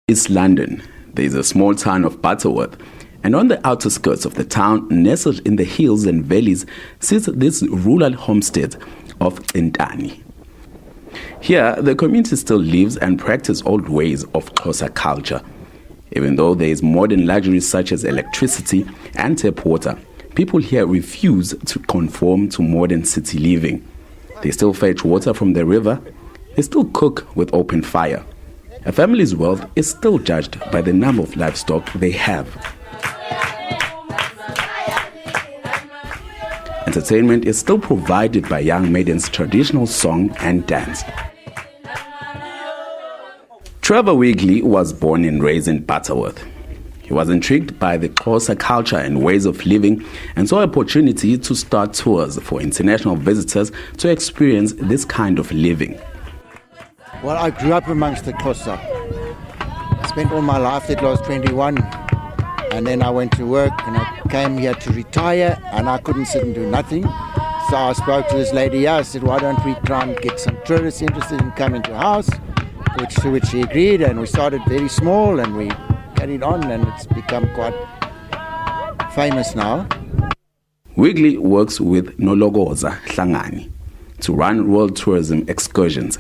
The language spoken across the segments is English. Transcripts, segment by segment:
East London, there is a small town of Butterworth, and on the outer skirts of the town, nestled in the hills and valleys, sits this rural homestead of Xhosa. Here, the community still lives and practices old ways of Xhosa culture. Even though there is modern luxuries such as electricity and tap water, people here refuse to conform to modern city living. They still fetch water from the river. They still cook with open fire. A family's wealth is still judged by the number of livestock they have. Entertainment is still provided by young maidens' traditional song and dance. Trevor Wigley was born and raised in Butterworth. He was intrigued by the Xhosa culture and ways of living and saw an opportunity to start tours for international visitors to experience this kind of living. Well, I grew up amongst the Xhosa. I spent all my life till I was 21, and then I went to work and I came here to retire, and I couldn't sit and do nothing. So I spoke to this lady here. I said, why don't we try and get some tourists interested in coming to our house, to which she agreed, and we started very small and we carried on, and it's become quite famous now. Wigley works with Nologoza Hlangani to run world tourism excursions.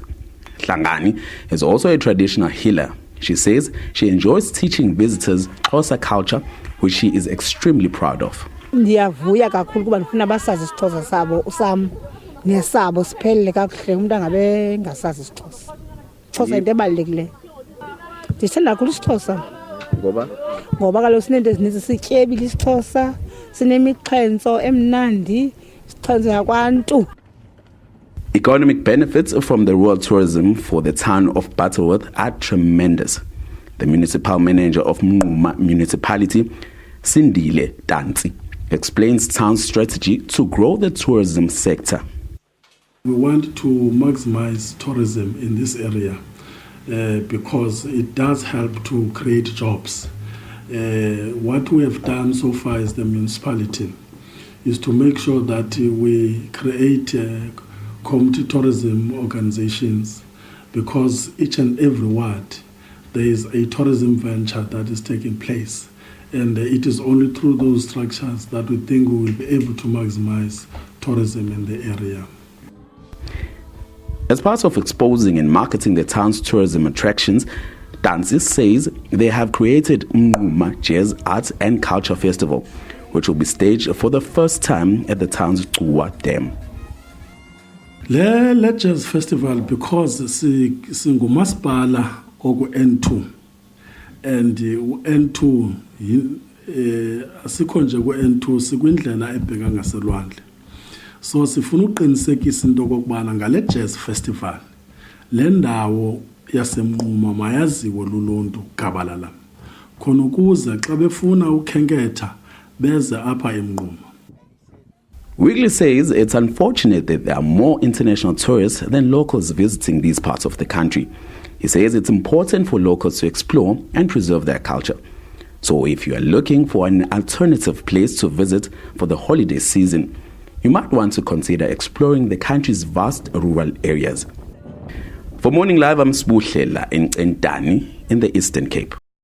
Hlangani is also a traditional healer. She says she enjoys teaching visitors Xhosa culture, which she is extremely proud of. Ndiyavuya kakhulu kuba ndifuna basazi isixhosa sabo sam nesabo siphelele kakuhle umuntu angabe ngasazi isixhosa. Xhosa into ebalulekileyo. Ndithanda kakhulu isixhosa. Ngoba kaloku sinento ezininzi sityebile isixhosa, sinemixhenso emnandi, isixhenso yakwantu. Economic benefits from the rural tourism for the town of Butterworth are tremendous. The municipal manager of Mnquma municipality, Sindile Tansi, explains town's strategy to grow the tourism sector. We want to maximize tourism in this area because it does help to create jobs. What we have done so far as the municipality is to make sure that we create community tourism organizations, because each and every ward there is a tourism venture that is taking place, and it is only through those structures that we think we will be able to maximize tourism in the area. As part of exposing and marketing the town's tourism attractions, Tansi says they have created Mnquma Jazz Arts and Culture Festival, which will be staged for the first time at the town's Mnquma Dam. Le Jazz Festival, because singumasipala oku N2, and N2 asikho nje ku N2 sikwindlela ebheka ngaselwandle. So sifuna uqinisekisa into kokubana ngale Jazz Festival le ndawo yaseMnquma mayaziwe luluntu gabalala khona ukuze xa befuna ukhenketha beze apha eMnquma. Wigley says it's unfortunate that there are more international tourists than locals visiting these parts of the country. He says it's important for locals to explore and preserve their culture. So if you are looking for an alternative place to visit for the holiday season, you might want to consider exploring the country's vast rural areas. For Morning Live, I'm Sbuhlela in Xhosa in the Eastern Cape.